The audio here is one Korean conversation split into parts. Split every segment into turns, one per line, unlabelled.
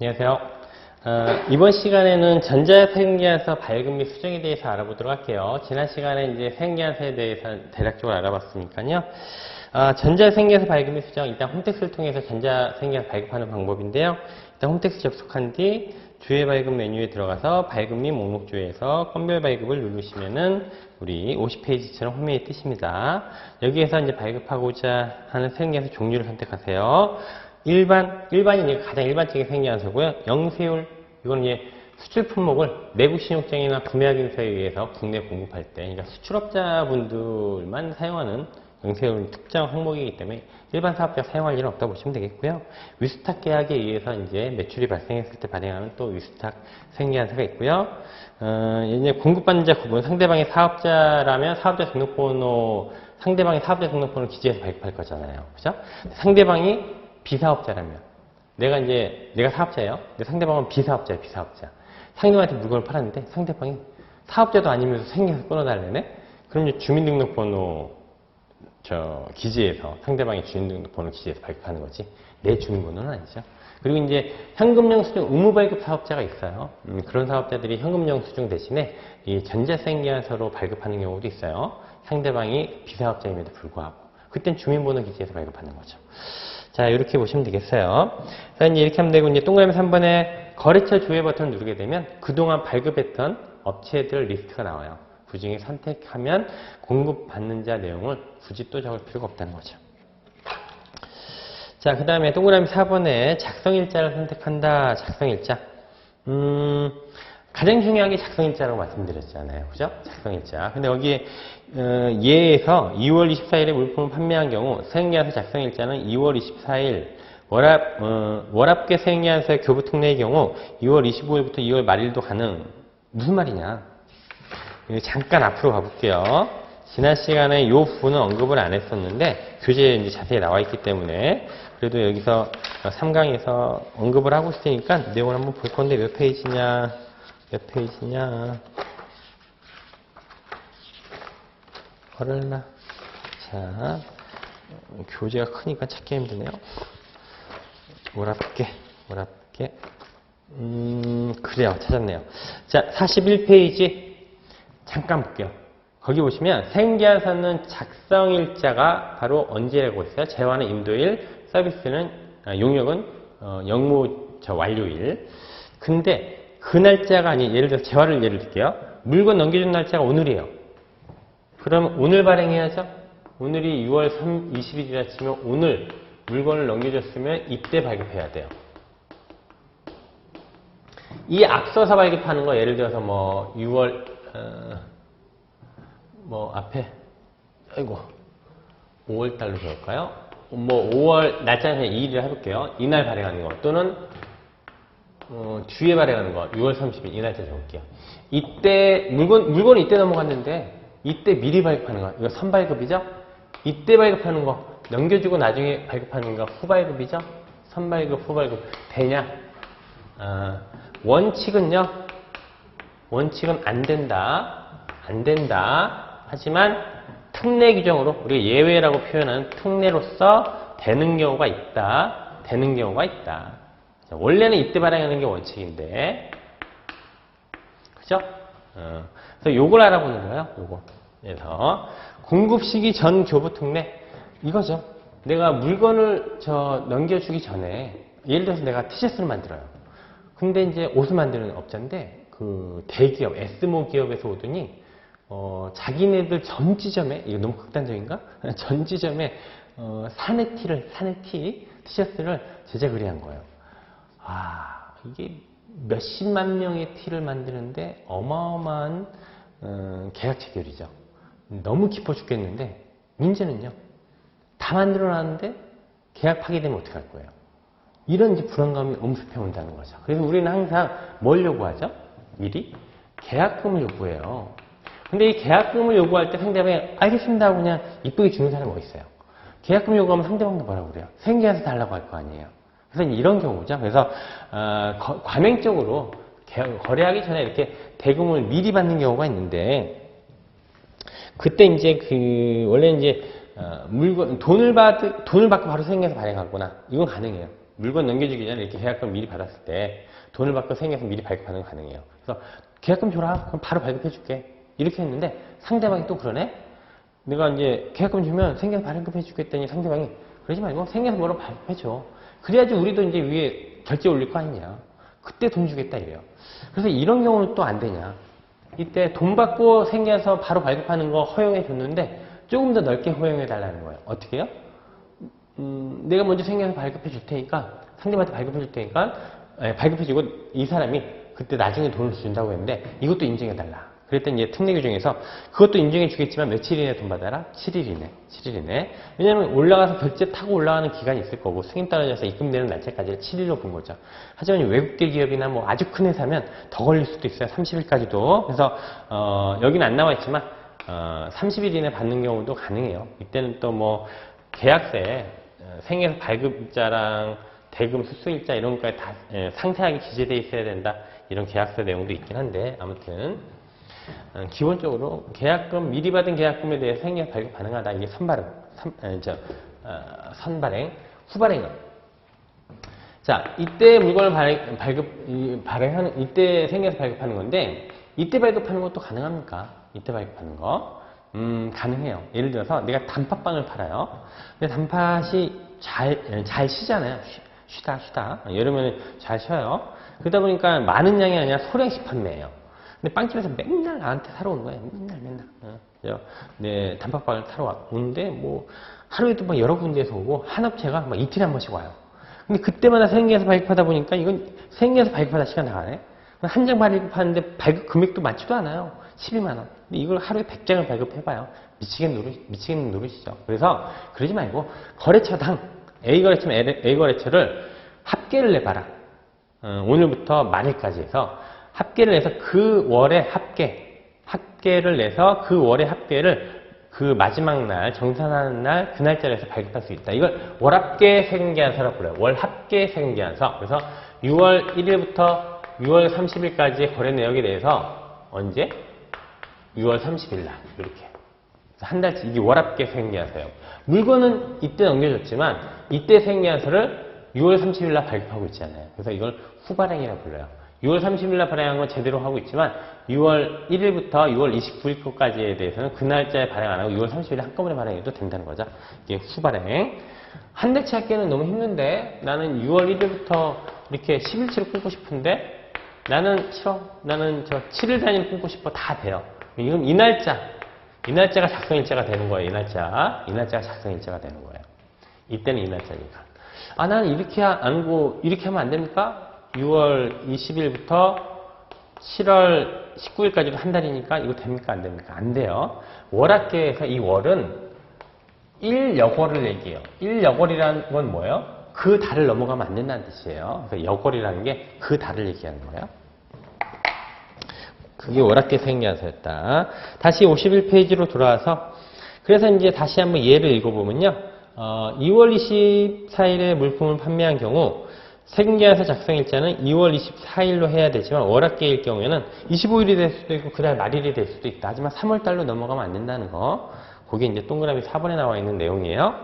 안녕하세요. 이번 시간에는 전자생계약서 발급 및 수정에 대해서 알아보도록 할게요. 지난 시간에 이제 생계약서에 대해서 대략적으로 알아봤으니까요. 전자생계약서 발급 및 수정, 일단 홈택스를 통해서 전자생계약서 발급하는 방법인데요. 일단 홈택스 접속한 뒤 주의 발급 메뉴에 들어가서 발급 및 목록주에서 건별 발급을 누르시면은 우리 50페이지처럼 화면이 뜨십니다. 여기에서 이제 발급하고자 하는 생계약서 종류를 선택하세요. 일반이 가장 일반적인 생계약서고요. 영세율, 이거는 이제 수출 품목을 내국 신용장이나 구매하기 인사에 의해서 국내 공급할 때, 그러니까 수출업자분들만 사용하는 영세율 특정 항목이기 때문에 일반 사업자가 사용할 일은 없다고 보시면 되겠고요. 위스탁 계약에 의해서 이제 매출이 발생했을 때 발행하는 또 위스탁 생계약서가 있고요. 이제 공급받는 자 구분, 상대방이 사업자라면 사업자 등록번호, 상대방이 사업자 등록번호 기재해서 발급할 거잖아요. 그죠? 상대방이 비사업자라면 내가 사업자예요. 근데 상대방은 비사업자예요. 비사업자. 상대방한테 물건을 팔았는데 상대방이 사업자도 아니면서 생겨서 끊어달래네. 그럼 이제 주민등록번호 기재해서 상대방이 주민등록번호 기재해서 발급하는 거지. 내 주민번호는 아니죠. 그리고 이제 현금령 수중 의무발급 사업자가 있어요. 그런 사업자들이 현금령 수중 대신에 이 전자생계약서로 발급하는 경우도 있어요. 상대방이 비사업자임에도 불구하고 그땐 주민번호 기재해서 발급하는 거죠. 자, 이렇게 보시면 되겠어요. 자, 이제 이렇게 하면 되고, 이제 동그라미 3번에 거래처 조회 버튼을 누르게 되면 그동안 발급했던 업체들 리스트가 나와요. 그 중에 선택하면 공급받는 자 내용을 굳이 또 적을 필요가 없다는 거죠. 자, 그 다음에 동그라미 4번에 작성일자를 선택한다. 작성일자. 가장 중요한 게 작성일자라고 말씀드렸잖아요. 그죠? 작성일자. 근데 여기에 예에서 2월 24일에 물품을 판매한 경우 생계약서 작성일자는 2월 24일 월합계 생계약서의 교부특례의 경우 2월 25일부터 2월 말일도 가능. 무슨 말이냐? 잠깐 앞으로 가볼게요. 지난 시간에 이 부분은 언급을 안 했었는데 교재에 이제 자세히 나와 있기 때문에 그래도 여기서 3강에서 언급을 하고 있으니까 내용을 한번 볼 건데 몇 페이지냐? 어렐나. 자, 교재가 크니까 찾기 힘드네요. 월합계. 그래요. 찾았네요. 자, 41페이지. 잠깐 볼게요. 거기 보시면 생계약서는 작성일자가 바로 언제라고 했어요? 재화는 인도일, 서비스는, 용역은, 영무 완료일. 근데 그 날짜가 아닌, 예를 들어서 재화를 예를 들게요. 물건 넘겨준 날짜가 오늘이에요. 그럼 오늘 발행해야죠. 오늘이 6월 20일이라 치면 오늘 물건을 넘겨줬으면 이때 발급해야 돼요. 이 앞서서 발급하는 거 예를 들어서 뭐 6월 앞에 5월달로 적을까요? 뭐 5월 날짜는 2일이라 해볼게요. 이날 발행하는 거 또는 뒤에 발행하는 거 6월 30일 이 날짜 적을게요. 이때 물건이 이때 넘어갔는데 이때 미리 발급하는 거 이거 선발급이죠? 이때 발급하는 거 넘겨주고 나중에 발급하는 거 후발급이죠? 선발급 후발급 되냐? 원칙은 안 된다. 하지만 특례 규정으로 우리가 예외라고 표현하는 특례로서 되는 경우가 있다. 원래는 이때 발행하는 게 원칙인데, 그죠? 그래서 요걸 알아보는 거예요. 그래서 공급 시기 전 교부 특례 이거죠. 내가 물건을 넘겨주기 전에 예를 들어서 내가 티셔츠를 만들어요. 근데 이제 옷을 만드는 업자인데 그 대기업 S모 기업에서 오더니 자기네들 전 지점에 이거 너무 극단적인가? 전 지점에 사내 티셔츠를 제작 의뢰한 거예요. 이게 몇십만 명의 티를 만드는데 어마어마한 계약 체결이죠. 너무 깊어 죽겠는데 문제는요. 다 만들어놨는데 계약 파기되면 어떡할 거예요? 이런 이제 불안감이 엄습해 온다는 거죠. 그래서 우리는 항상 뭘 요구하죠? 미리 계약금을 요구해요. 근데 이 계약금을 요구할 때 상대방이 알겠습니다 하고 그냥 이쁘게 주는 사람이 어디 있어요? 계약금 요구하면 상대방도 뭐라고 그래요? 생계약서 달라고 할 거 아니에요. 그래서 이런 경우죠. 그래서 과맹적으로 거래하기 전에 이렇게 대금을 미리 받는 경우가 있는데 그때 이제 원래 이제 돈을 받고 바로 생계약서 발행하거나 이건 가능해요. 물건 넘겨주기 전에 이렇게 계약금 미리 받았을 때 돈을 받고 생계에서 미리 발급하는 거 가능해요. 그래서 계약금 줘라. 그럼 바로 발급해줄게. 이렇게 했는데 상대방이 또 그러네? 내가 이제 계약금 주면 생계에서 발급해줄게 했더니 상대방이 그러지 말고 생계에서 뭐로 발급해줘. 그래야지 우리도 이제 위에 결제 올릴 거 아니냐. 그때 돈 주겠다 이래요. 그래서 이런 경우는 또 안 되냐. 이때 돈 받고 생계에서 바로 발급하는 거 허용해 줬는데 조금 더 넓게 허용해 달라는 거예요. 어떻게 해요? 내가 먼저 생계에서 발급해 줄 테니까 상대방한테 발급해 줄 테니까 발급해 주고 이 사람이 그때 나중에 돈을 준다고 했는데 이것도 인정해 달라. 그랬더니 이제 특례 규정에서 그것도 인정해 주겠지만 며칠 이내 돈 받아라? 7일 이내. 7일 이내. 왜냐면 올라가서 결제 타고 올라가는 기간이 있을 거고 승인 떨어져서 입금되는 날짜까지 7일로 본 거죠. 하지만 외국계 기업이나 뭐 아주 큰 회사면 더 걸릴 수도 있어요. 30일까지도. 그래서 여기는 안 나와 있지만 30일 이내 받는 경우도 가능해요. 이때는 또 뭐 계약서에 생애에서 발급일자랑 대금 수수일자 이런 것까지 다 상세하게 기재되어 있어야 된다. 이런 계약서 내용도 있긴 한데 아무튼 기본적으로 계약금 미리 받은 계약금에 대해 생애 발급 가능하다. 이게 선발행, 후발행은. 자, 이때 물건을 발행하는 이때 생애에서 발급하는 건데 이때 발급하는 것도 가능합니까? 이때 발급하는 거 가능해요. 예를 들어서 내가 단팥빵을 팔아요. 근데 단팥이 잘 쉬잖아요. 쉬다. 여름에는 잘 쉬어요. 그러다 보니까 많은 양이 아니라 소량씩 판매해요. 근데 빵집에서 맨날 나한테 사러 오는 거예요. 맨날. 네, 단팥빵을 사러 오는데 뭐 하루에도 막 여러 군데에서 오고 한 업체가 막 이틀에 한 번씩 와요. 근데 그때마다 생계에서 발급하다 보니까 이건 생계에서 발급하다 시간 나가네. 한 장 발급하는데 발급 금액도 많지도 않아요. 12만 원. 근데 이걸 하루에 100장을 발급해봐요. 미치겠는 노릇이죠. 그래서 그러지 말고 거래처당 A 거래처면 A 거래처를 합계를 내봐라. 오늘부터 만일까지 해서 합계를 해서 그 월의 합계를 내서 그 월의 합계를 그 마지막 날 정산하는 날 그 날짜로 해서 발급할 수 있다. 이걸 월합계 세금계산서라고 불러요. 월합계 세금계산서. 그래서 6월 1일부터 6월 30일까지의 거래 내역에 대해서 언제? 6월 30일 날 이렇게 한 달치 이게 월합계 세금계산서예요. 물건은 이때 넘겨줬지만 이때 세금계산서를 6월 30일 날 발급하고 있잖아요. 그래서 이걸 후발행이라고 불러요. 6월 30일 날 발행한 건 제대로 하고 있지만 6월 1일부터 6월 29일까지에 대해서는 그 날짜에 발행 안 하고 6월 30일에 한꺼번에 발행해도 된다는 거죠. 이게 후발행. 한 달치 합계는 너무 힘든데 나는 6월 1일부터 이렇게 10일치를 끊고 싶은데 나는 싫어. 나는 저 7일 단위를 끊고 싶어. 다 돼요. 이건 이 날짜가 작성일자가 되는 거예요. 이 날짜가 작성일자가 되는 거예요. 이때는 이 날짜니까. 아, 나는 이렇게 안고 이렇게 하면 안 됩니까? 6월 20일부터 7월 19일까지도 한 달이니까 이거 됩니까? 안 됩니까? 안 돼요. 월합계에서 이 월은 1여월을 얘기해요. 1여월이라는 건 뭐예요? 그 달을 넘어가면 안 된다는 뜻이에요. 그래서 여월이라는 게 그 달을 얘기하는 거예요. 그게 월합계 세금계산서였다. 다시 51페이지로 돌아와서 그래서 이제 다시 한번 예를 읽어보면요. 2월 24일에 물품을 판매한 경우 세금계산서 작성일자는 2월 24일로 해야 되지만 월합계일 경우에는 25일이 될 수도 있고 그달 말일이 될 수도 있다. 하지만 3월달로 넘어가면 안 된다는 거. 그게 이제 동그라미 4번에 나와 있는 내용이에요.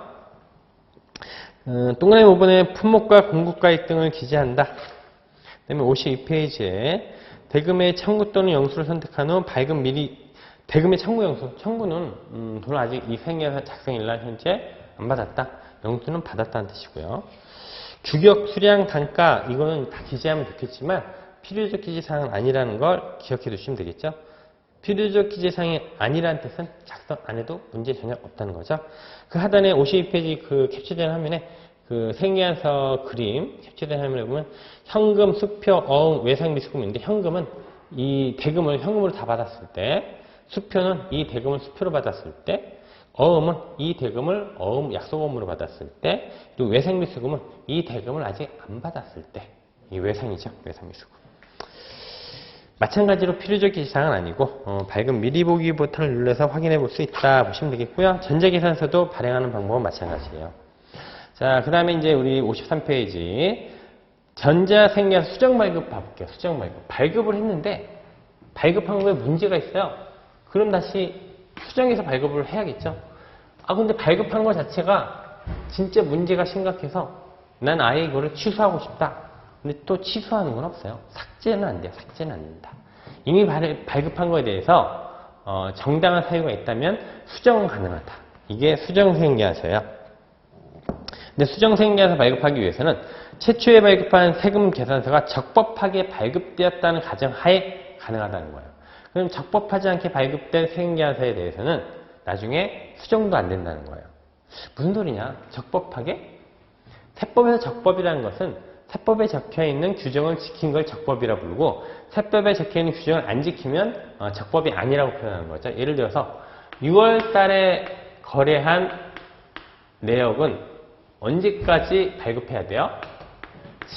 동그라미 5번에 품목과 공급가액 등을 기재한다. 그 다음에 52페이지에 대금의 청구 또는 영수를 선택한 후 발급 미리 대금의 청구 영수. 청구는 돈을 아직 이 생계에서 작성일날 현재 안 받았다. 영수는 받았다는 뜻이고요. 주격, 수량, 단가 이거는 다 기재하면 좋겠지만 필요적 기재사항은 아니라는 걸 기억해 두시면 되겠죠. 필요적 기재사항이 아니라는 뜻은 작성 안 해도 문제 전혀 없다는 거죠. 그 하단에 52페이지 그 캡처된 화면에 그 생계산서 그림 캡처된 화면에 보면 현금, 수표, 어음, 외상비수금인데 현금은 이 대금을 현금으로 다 받았을 때, 수표는 이 대금을 수표로 받았을 때, 어음은 이 대금을 어음 약속어음으로 받았을 때, 그리고 외상비수금은 이 대금을 아직 안 받았을 때, 이 외상이죠. 외상비수금. 마찬가지로 필요적 기재사항은 아니고 발급 미리 보기 버튼을 눌러서 확인해 볼 수 있다 보시면 되겠고요. 전자계산서도 발행하는 방법은 마찬가지예요. 자, 그 다음에 이제 우리 53페이지 전자생계산서 수정발급 봐볼게요. 수정발급. 발급을 했는데 발급한 거에 문제가 있어요. 그럼 다시 수정해서 발급을 해야겠죠. 아, 근데 발급한 거 자체가 진짜 문제가 심각해서 난 아예 이거를 취소하고 싶다. 근데 또 취소하는 건 없어요. 삭제는 안 돼요. 삭제는 안 된다. 이미 발급한 거에 대해서 정당한 사유가 있다면 수정은 가능하다. 이게 수정수행계약서예요. 근데 수정수행계약서 발급하기 위해서는 최초에 발급한 세금 계산서가 적법하게 발급되었다는 가정하에 가능하다는 거예요. 그럼 적법하지 않게 발급된 세금계산서에 대해서는 나중에 수정도 안 된다는 거예요. 무슨 소리냐? 적법하게? 세법에서 적법이라는 것은 세법에 적혀있는 규정을 지킨 걸 적법이라 부르고 세법에 적혀있는 규정을 안 지키면 적법이 아니라고 표현하는 거죠. 예를 들어서 6월 달에 거래한 내역은 언제까지 발급해야 돼요?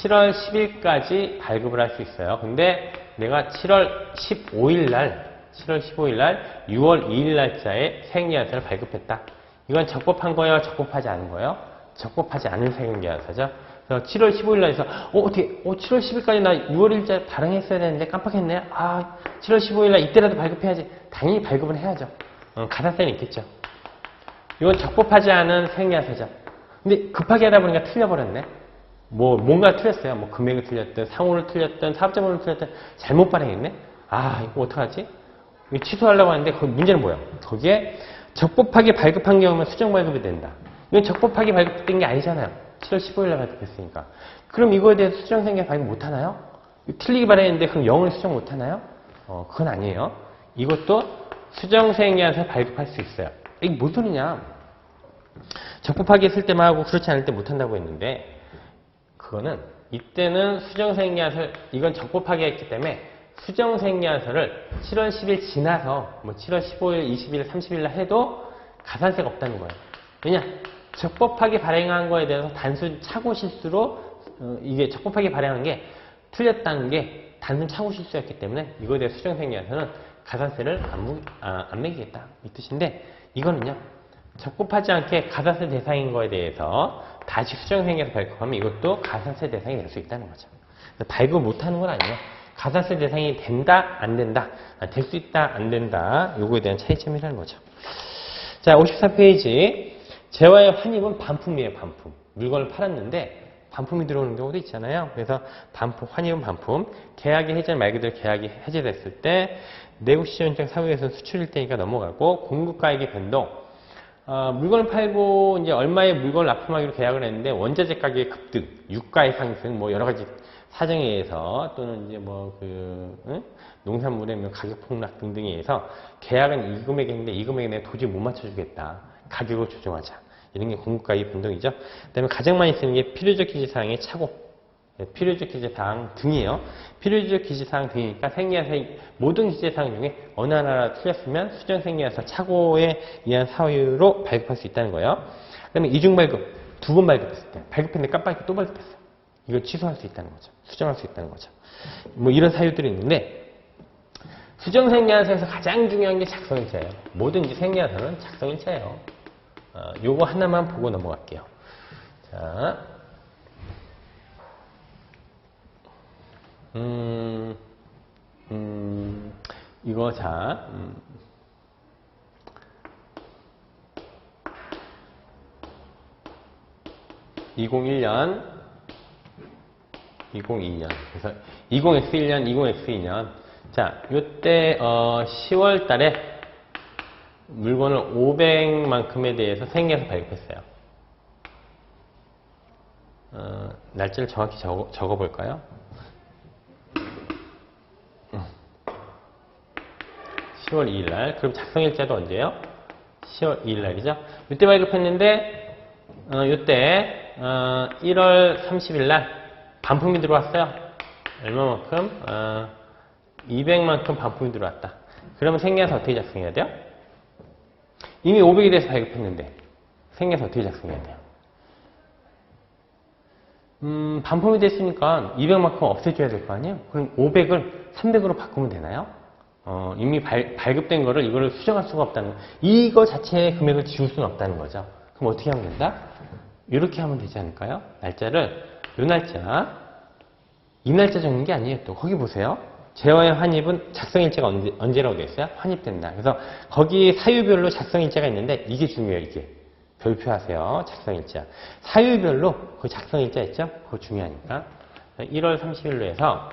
7월 10일까지 발급을 할 수 있어요. 근데 내가 7월 15일 날 6월 2일 날짜에 세금계산서를 발급했다. 이건 적법한 거예요? 적법하지 않은 거예요? 적법하지 않은 세금계산서죠. 그래서 7월 15일 날에서 어떻게 7월 10일까지 나 6월 1일째 발행했어야 되는데 깜빡했네. 7월 15일 날 이때라도 발급해야지. 당연히 발급은 해야죠. 가산세는 있겠죠. 이건 적법하지 않은 세금계산서죠. 근데 급하게 하다 보니까 틀려버렸네. 뭔가 틀렸어요. 금액을 틀렸든 상호를 틀렸든 사업자번호를 틀렸든 잘못 발행했네. 이거 어떡하지? 이거 취소하려고 하는데 그 문제는 뭐야? 거기에 적법하게 발급한 경우면 수정 발급이 된다. 이건 적법하게 발급된 게 아니잖아요. 7월 15일날 발급했으니까. 그럼 이거에 대해서 수정생계 발급 못하나요? 틀리게 발행했는데 그럼 0을 수정 못하나요? 그건 아니에요. 이것도 수정생계에서 발급할 수 있어요. 이게 뭔 소리냐? 적법하게 했을 때만 하고 그렇지 않을 때 못한다고 했는데 그거는 이때는 수정생계에서 이건 적법하게 했기 때문에 수정생계서를 7월 10일 지나서 7월 15일, 20일, 30일 해도 가산세가 없다는 거예요. 왜냐? 적법하게 발행한 거에 대해서 단순 착오 실수로 이게 적법하게 발행한 게 틀렸다는 게 단순 착오 실수였기 때문에 이거에 대해 수정생계서는 가산세를 안 매기겠다 이 뜻인데 이거는요. 적법하지 않게 가산세 대상인 거에 대해서 다시 수정생계서 발급하면 이것도 가산세 대상이 될 수 있다는 거죠. 발급 못하는 건 아니에요. 가산세 대상이 된다, 안 된다, 될 수 있다, 안 된다. 요거에 대한 차이점이라는 거죠. 자, 54페이지. 재화의 환입은 반품이에요, 반품. 물건을 팔았는데 반품이 들어오는 경우도 있잖아요. 그래서 반품, 환입은 반품. 계약이 해제, 말 그대로 계약이 해제됐을 때 내국시전적 사유에서는 수출일 때니까 넘어가고 공급가액의 변동. 물건을 팔고 이제 얼마의 물건을 납품하기로 계약을 했는데 원자재 가격의 급등, 유가의 상승, 여러 가지 사정에 의해서 또는 이제 농산물의 가격 폭락 등등에 의해서 계약은 이 금액인데 이 금액에 내가 도저히 못 맞춰주겠다. 가격을 조정하자. 이런 게 공급가액 변동이죠. 그 다음에 가장 많이 쓰는 게 필요적 기재사항의 착오. 필요적 기재사항 등이에요. 필요적 기재사항 등이니까 생계에서 모든 기재사항 중에 어느 하나 틀렸으면 수정 생계에서 착오에 의한 사유로 발급할 수 있다는 거예요. 그 다음에 이중 발급, 2번 발급했을 때 발급했는데 깜빡이 또 발급했어. 이걸 취소할 수 있다는 거죠. 수정할 수 있다는 거죠. 이런 사유들이 있는데 수정 생계에서 가장 중요한 게 작성일자예요. 뭐든지 생계에서는 작성일자예요. 요거 하나만 보고 넘어갈게요. 자, 이거 자, 2001년, 2002년. 그래서 20X1년, 20X2년. 자, 요때 10월 달에 물건을 500만큼에 대해서 생계에서 발급했어요. 날짜를 정확히 적어볼까요? 10월 2일 날. 그럼 작성일자도 언제예요? 10월 2일 날이죠. 이때 발급했는데 이때 1월 30일 날 반품이 들어왔어요. 얼마만큼? 200만큼 반품이 들어왔다. 그러면 생계에서 어떻게 작성해야 돼요? 이미 500에 대해서 발급했는데 생계에서 어떻게 작성해야 돼요? 반품이 됐으니까 200만큼 없애줘야 될 거 아니에요? 그럼 500을 300으로 바꾸면 되나요? 이미 발급된 거를 이거를 수정할 수가 없다는 거. 이거 자체의 금액을 지울 수는 없다는 거죠. 그럼 어떻게 하면 된다? 이렇게 하면 되지 않을까요? 날짜를 요 날짜, 이 날짜 적는 게 아니에요. 또 거기 보세요. 재화의 환입은 작성일자가 언제라고 되어 있어요? 환입된다. 그래서 거기 사유별로 작성일자가 있는데 이게 중요해요. 이게 별표하세요. 작성일자. 사유별로 그 작성일자 있죠? 그거 중요하니까. 1월 30일로 해서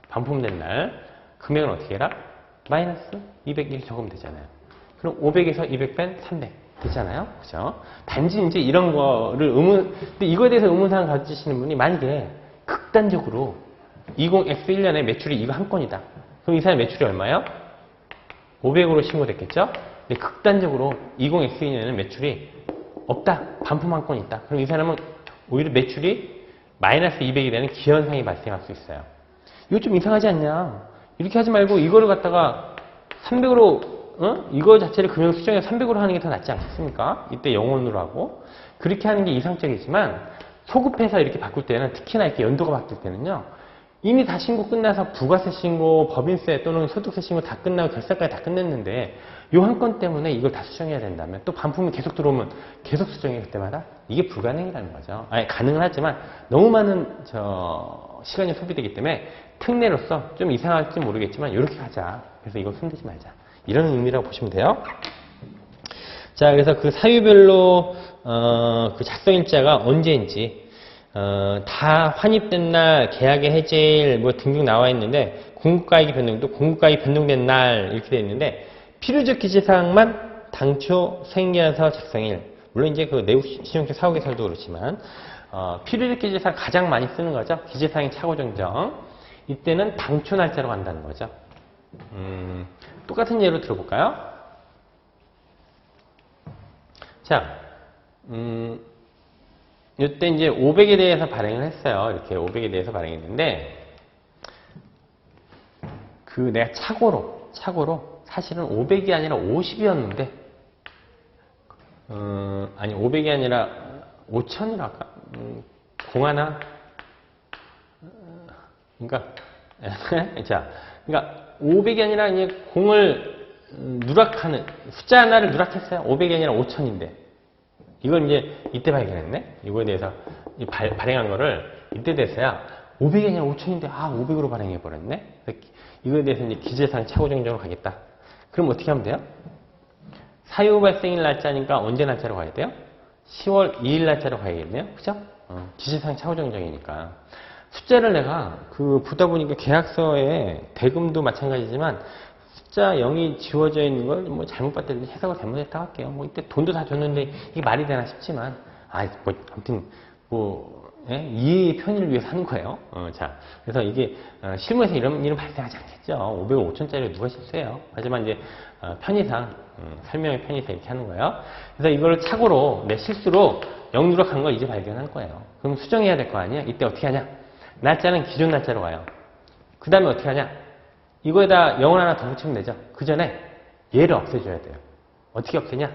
반품된 날 금액은 어떻게 해라? 마이너스 201 적으면 되잖아요. 그럼 500에서 200 뺀 300 됐잖아요. 그죠? 단지 이제 이런 거를 근데 이거에 대해서 의문사항 가지시는 분이 만약에 극단적으로 20X1년에 매출이 이거 한 건이다. 그럼 이 사람 매출이 얼마예요? 500으로 신고됐겠죠? 근데 극단적으로 20X2년에는 매출이 없다. 반품 한 건 있다. 그럼 이 사람은 오히려 매출이 마이너스 200이 되는 기현상이 발생할 수 있어요. 이거 좀 이상하지 않냐? 이렇게 하지 말고 이거를 갖다가 300으로 이거 자체를 금융 수정해서 300으로 하는 게 더 낫지 않겠습니까? 이때 영원으로 하고 그렇게 하는 게 이상적이지만 소급해서 이렇게 바꿀 때는 특히나 이렇게 연도가 바뀔 때는요. 이미 다 신고 끝나서 부가세 신고, 법인세 또는 소득세 신고 다 끝나고 결산까지 다 끝냈는데 요 한 건 때문에 이걸 다 수정해야 된다면 또 반품이 계속 들어오면 계속 수정해 그때마다 이게 불가능이라는 거죠. 아니 가능은 하지만 너무 많은 시간이 소비되기 때문에 특례로서 좀 이상할지 모르겠지만 이렇게 하자. 그래서 이거 손대지 말자. 이런 의미라고 보시면 돼요. 자, 그래서 그 사유별로 그 작성일자가 언제인지 다 환입된 날, 계약의 해제일 뭐 등등 나와 있는데 공급가액이 변동도 공급가액이 변동된 날 이렇게 되어 있는데 필요적 기재사항만 당초 생계에서 작성일. 물론 이제 그 내국 신용책 사후개설도 그렇지만 필요적 기재사항 가장 많이 쓰는 거죠. 기재사항의 착오 정정. 이때는 당초 날짜로 간다는 거죠. 똑같은 예로 들어볼까요? 자, 이때 이제 500에 대해서 발행을 했어요. 이렇게 500에 대해서 발행했는데, 내가 착오로 사실은 500이 아니라 50이었는데, 아니, 500이 아니라 5000이라 할까? 공하나? 그러니까, 자, 그러니까 500이 아니라 이제 공을 누락하는, 숫자 하나를 누락했어요. 500이 아니라 5000인데. 이걸 이제 이때 발견했네? 이거에 대해서 발행한 거를 이때 돼서야 500이 아니라 5000인데, 500으로 발행해버렸네? 이거에 대해서 이제 기재상 착오정정으로 가겠다. 그럼 어떻게 하면 돼요? 사유 발생일 날짜니까 언제 날짜로 가야 돼요? 10월 2일 날짜로 가야겠네요. 그죠? 기재상 착오정정이니까. 숫자를 내가 보다 보니까 계약서에 대금도 마찬가지지만 숫자 0이 지워져 있는 걸 뭐 잘못 봤더니 해석을 잘못했다고 할게요. 뭐 이때 돈도 다 줬는데 이게 말이 되나 싶지만 아무튼 이해의 편의를 위해서 하는 거예요. 자, 그래서 이게 실무에서 이런 일은 발생하지 않겠죠. 500을 5천짜리를 누가 실수해요. 하지만 이제 편의상 설명의 편의상 이렇게 하는 거예요. 그래서 이걸 착오로 내 실수로 0 누락한 걸 이제 발견한 거예요. 그럼 수정해야 될 거 아니야? 이때 어떻게 하냐? 날짜는 기존 날짜로 가요. 그 다음에 어떻게 하냐? 이거에다 0을 하나 더 붙이면 되죠. 그 전에 얘를 없애줘야 돼요. 어떻게 없애냐?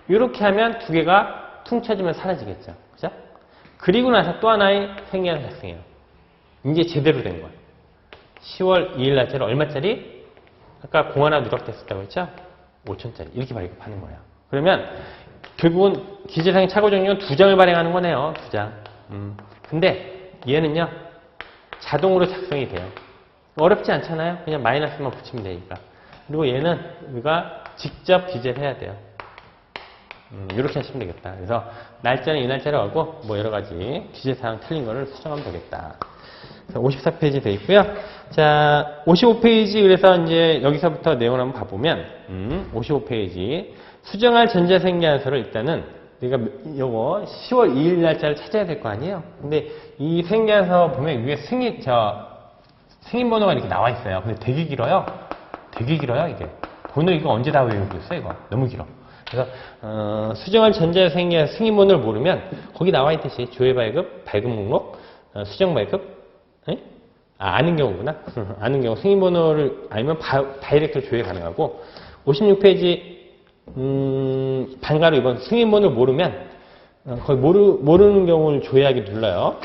이렇게 하면 두 개가 퉁쳐지면 사라지겠죠. 그죠? 그리고 나서 또 하나의 생계가 발생해요. 이제 제대로 된 거예요. 10월 2일 날짜로 얼마짜리? 아까 공 하나 누락됐었다고 했죠? 5천짜리. 이렇게 발급하는 거예요. 그러면 결국은 기재상의 착오정리는 2장을 발행하는 거네요. 2장. 근데 얘는요. 자동으로 작성이 돼요. 어렵지 않잖아요. 그냥 마이너스만 붙이면 되니까. 그리고 얘는 우리가 직접 기재를 해야 돼요. 이렇게 하시면 되겠다. 그래서 날짜는 이 날짜로 하고 뭐 여러 가지 기재사항 틀린 거를 수정하면 되겠다. 54페이지 돼 있고요. 자, 55페이지 그래서 이제 여기서부터 내용을 한번 봐보면 55페이지 수정할 전자생계안서를 일단은 우리가 요거 10월 2일 날짜를 찾아야 될 거 아니에요. 근데 이 생계안서 보면 위에 승인번호가 이렇게 나와 있어요. 근데 되게 길어요. 되게 길어요, 이게. 번호 이거 언제 다 외우고 있어, 이거. 너무 길어. 그래서, 수정할 전자생계 승인번호를 모르면, 거기 나와 있듯이 조회발급, 발급 목록, 수정발급, 아는 경우구나. 아는 경우 승인번호를 알면 다이렉트로 조회 가능하고, 56페이지, 반가로 이번 승인번호를 모르면, 거의 모르는 경우를 조회하기 눌러요.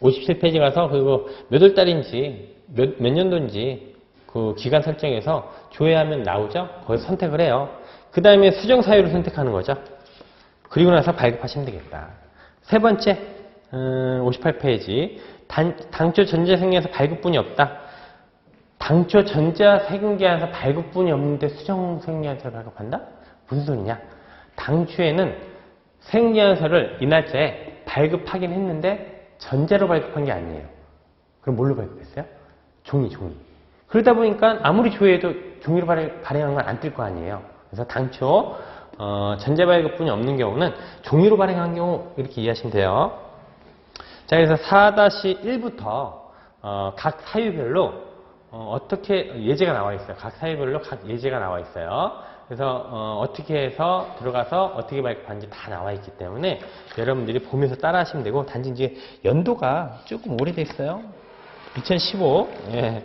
57페이지 가서 그리고 몇 월 달인지 몇 년도인지 그 기간 설정해서 조회하면 나오죠. 거기서 선택을 해요. 그 다음에 수정 사유를 선택하는 거죠. 그리고 나서 발급하시면 되겠다. 세 번째 58페이지 당초 전자생계에서 발급분이 없다. 당초 전자생계에서 발급분이 없는데 수정생계에서 발급한다? 무슨 소리냐? 당초에는 생계환서를 이 날짜에 발급하긴 했는데 전자로 발급한 게 아니에요. 그럼 뭘로 발급했어요? 종이. 그러다 보니까 아무리 조회해도 종이로 발행한 건 안 뜰 거 아니에요. 그래서 당초 전자 발급분이 없는 경우는 종이로 발행한 경우 이렇게 이해하시면 돼요. 자, 그래서 4-1부터 각 사유별로 어떻게 예제가 나와 있어요. 각 사유별로 각 예제가 나와 있어요. 그래서 어떻게 해서 들어가서 어떻게 발급하는지 다 나와 있기 때문에 여러분들이 보면서 따라 하시면 되고, 단지 이제 연도가 조금 오래됐어요. 2015. 예.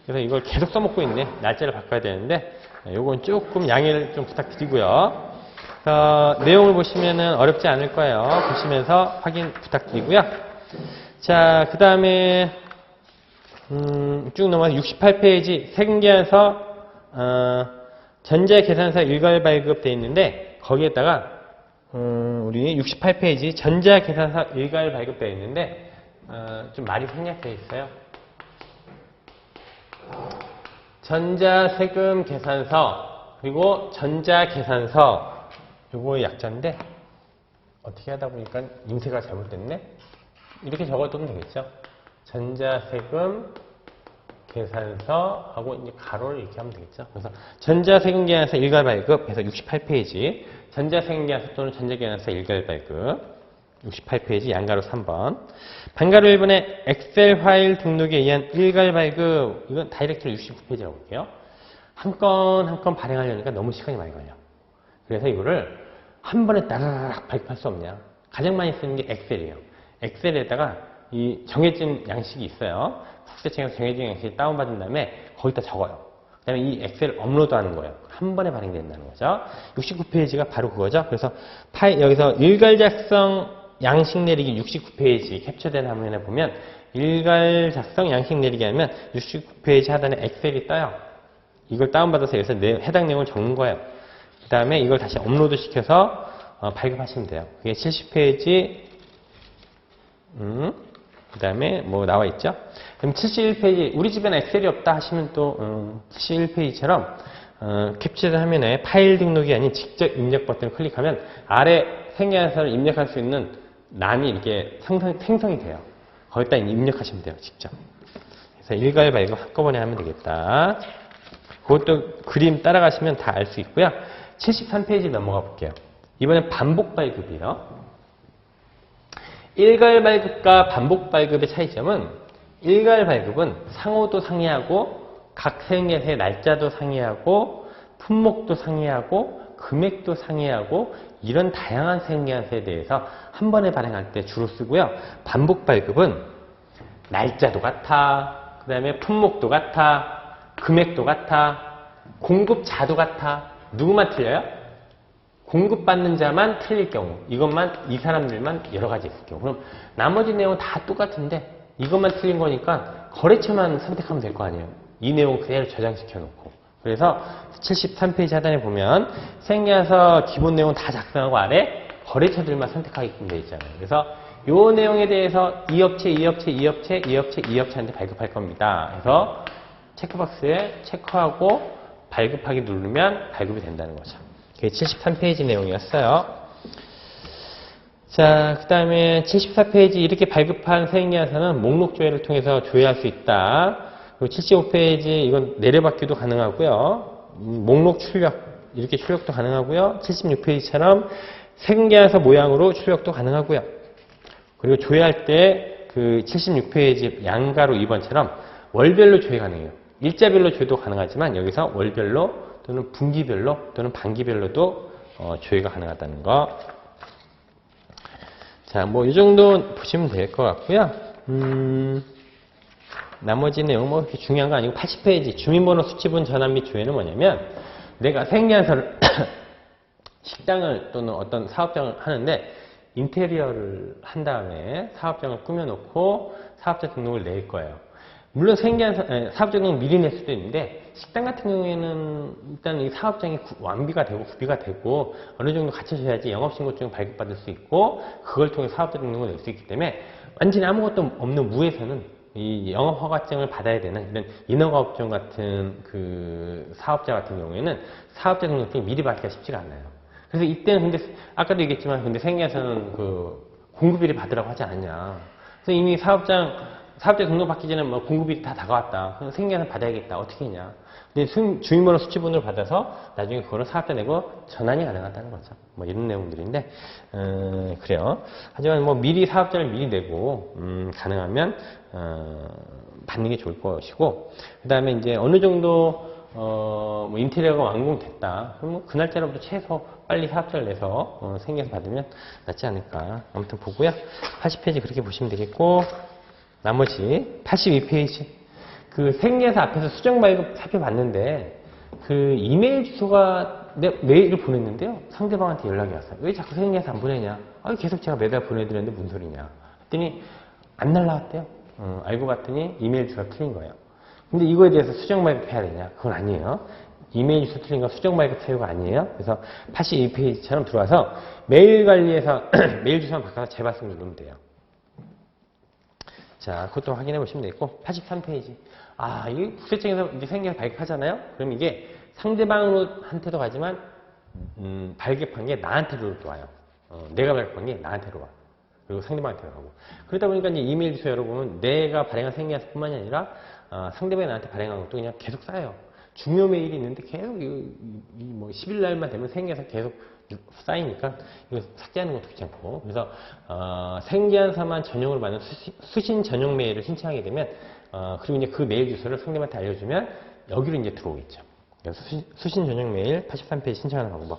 그래서 이걸 계속 써먹고 있네. 날짜를 바꿔야 되는데 요건 조금 양해를 좀 부탁드리고요. 내용을 보시면은 어렵지 않을 거예요. 보시면서 확인 부탁드리고요. 자, 그 다음에 쭉 넘어가서 68페이지 생계환서 전자계산서 일괄 발급되어 있는데, 거기에다가 우리 68페이지 전자계산서 일괄 발급되어 있는데 좀 말이 생략되어 있어요. 전자세금 계산서 그리고 전자계산서, 요거의 약자인데 어떻게 하다 보니까 인쇄가 잘못됐네. 이렇게 적어두면 되겠죠. 전자세금 계산서하고 이제 가로를 이렇게 하면 되겠죠. 그래서 전자세금 계산서 일괄 발급 해서 68페이지 전자세금 계산서 또는 전자계산서 일괄 발급 68페이지 양가로 3번. 반가로 1번에 엑셀 파일 등록에 의한 일괄 발급. 이건 다이렉트로 69페이지라고 볼게요. 한 건 한 건 발행하려니까 너무 시간이 많이 걸려. 그래서 이거를 한 번에 따라락 발급할 수 없냐. 가장 많이 쓰는 게 엑셀이에요. 엑셀에다가 이 정해진 양식이 있어요. 국세청에서 정해진 양식을 다운받은 다음에 거기다 적어요. 그 다음에 이 엑셀을 업로드하는 거예요. 한 번에 발행된다는 거죠. 69페이지가 바로 그거죠. 그래서 여기서 일괄 작성 양식 내리기 69페이지 캡처된 화면에 보면 일괄 작성 양식 내리기 하면 69페이지 하단에 엑셀이 떠요. 이걸 다운받아서 여기서 해당 내용을 적는 거예요. 그 다음에 이걸 다시 업로드 시켜서 발급하시면 돼요. 그게 70페이지 그 다음에 뭐 나와 있죠. 그럼 71페이지 우리 집에는 엑셀이 없다 하시면 또 71페이지처럼 캡처된 화면에 파일 등록이 아닌 직접 입력 버튼을 클릭하면 아래 생계환서를 입력할 수 있는 란이 이렇게 생성이 돼요. 거기다 입력하시면 돼요. 직접. 그래서 일괄 발급 한꺼번에 하면 되겠다. 그것도 그림 따라가시면 다 알 수 있고요. 73페이지 넘어가 볼게요. 이번엔 반복 발급이에요. 일괄 발급과 반복 발급의 차이점은, 일괄 발급은 상호도 상이하고 각 생계의 날짜도 상이하고 품목도 상이하고 금액도 상이하고 이런 다양한 생계환서에 대해서 한 번에 발행할 때 주로 쓰고요. 반복 발급은 날짜도 같아, 그 다음에 품목도 같아, 금액도 같아, 공급자도 같아. 누구만 틀려요? 공급받는 자만 틀릴 경우, 이것만, 이 사람들만 여러 가지 있을 경우. 그럼 나머지 내용은 다 똑같은데 이것만 틀린 거니까 거래처만 선택하면 될 거 아니에요. 이 내용 그대로 저장시켜 놓고. 그래서 73페이지 하단에 보면 생계환서 기본 내용 다 작성하고 아래 거래처들만 선택하게끔 되어 있잖아요. 그래서 이 내용에 대해서 이 업체 한테 발급할 겁니다. 그래서 체크박스에 체크하고 발급하기 누르면 발급이 된다는 거죠. 그게 73페이지 내용이었어요. 자, 그 다음에 74페이지 이렇게 발급한 생계환서는 목록 조회를 통해서 조회할 수 있다. 그리고 75페이지 이건 내려받기도 가능하고요. 목록 출력 이렇게 출력도 가능하고요. 76페이지처럼 생계환서 모양으로 출력도 가능하고요. 그리고 조회할 때 그 76페이지 양가로 2번처럼 월별로 조회 가능해요. 일자별로 조회도 가능하지만 여기서 월별로 또는 분기별로 또는 반기별로도 조회가 가능하다는 거. 자, 뭐 이 정도 보시면 될 것 같고요. 나머지 내용 뭐 그렇게 중요한 거 아니고 80페이지 주민번호 수치분 전환 및 조회는 뭐냐면, 내가 생계환서를 식당을 또는 어떤 사업장을 하는데 인테리어를 한 다음에 사업장을 꾸며놓고 사업자 등록을 낼 거예요. 물론 사업자 등록 미리 낼 수도 있는데, 식당 같은 경우에는 일단 이 사업장이 완비가 되고 구비가 되고 어느 정도 갖춰져야지 영업신고증 발급받을 수 있고 그걸 통해 사업자 등록을 낼 수 있기 때문에, 완전히 아무것도 없는 무에서는 이 영업허가증을 받아야 되는 이런 인허가업종 같은 그 사업자 같은 경우에는 사업자 등록증이 미리 받기가 쉽지가 않아요. 그래서 이때는 근데 아까도 얘기했지만 근데 생계에서는 그 공급비를 받으라고 하지 않았냐. 그래서 이미 사업자 등록 받기 전에 뭐 공급이 다 다가왔다. 그럼 생계에서 받아야겠다. 어떻게 했냐. 근데 주민번호 수취번호를 받아서 나중에 그거를 사업자 내고 전환이 가능하다는 거죠. 뭐 이런 내용들인데 그래요. 하지만 뭐 미리 사업자를 미리 내고 가능하면 받는 게 좋을 것이고 그 다음에 이제 어느 정도 뭐 인테리어가 완공됐다. 그럼 그 날짜로부터 최소 빨리 사업자를 내서 생계에서 받으면 낫지 않을까. 아무튼 보고요. 80페이지 그렇게 보시면 되겠고 나머지 82페이지 그 생계에서 앞에서 수정 발급 살펴봤는데 그 이메일 주소가 내 메일을 보냈는데요. 상대방한테 연락이 왔어요. 왜 자꾸 생계에서 안 보내냐? 계속 제가 매달 보내드렸는데 무슨 소리냐? 했더니 안 날라왔대요. 알고 봤더니 이메일 주소가 틀린 거예요. 근데 이거에 대해서 수정 발급해야 되냐? 그건 아니에요. 이메일 주소 틀린 거 수정 발급 사유가 아니에요. 그래서 82페이지처럼 들어와서 메일 관리에서 메일 주소만 바꿔서 재발송 누르면 돼요. 자, 그것도 확인해 보시면 되겠고 83페이지. 이게 국세청에서 이제 생계에서 발급하잖아요. 그럼 이게 상대방한테도 가지만 발급한 게 나한테도 와요. 내가 발급한 게 나한테로 와. 그리고 상대방한테도 가고. 그러다 보니까 이제 이메일 주소 여러분은 내가 발행한 생계에서뿐만이 아니라 상대방이 나한테 발행한 것도 그냥 계속 쌓여요. 중요 메일이 있는데 계속 뭐 10일 날만 되면 생계에서 계속 쌓이니까 이거 삭제하는 것도 귀찮고. 그래서 생계한사만 전용으로 받는 수신 전용 메일을 신청하게 되면 그리고 이제 그 메일 주소를 상대방한테 알려주면 여기로 이제 들어오겠죠. 수신 전용 메일 83페이지 신청하는 방법.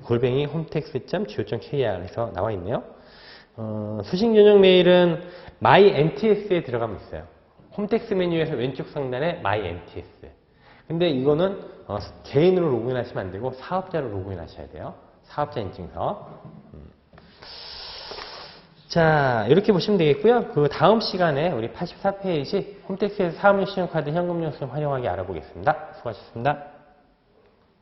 골뱅이 홈택스.go.kr에서 나와 있네요. 수신 전용 메일은 myNTS에 들어가면 있어요. 홈택스 메뉴에서 왼쪽 상단에 myNTS. 근데 이거는 개인으로 로그인 하시면 안 되고 사업자로 로그인 하셔야 돼요. 사업자 인증서. 자, 이렇게 보시면 되겠고요. 그 다음 시간에 우리 84페이지 홈택스에서 사무실 신용카드 현금 영수증 활용하기 알아보겠습니다. 수고하셨습니다.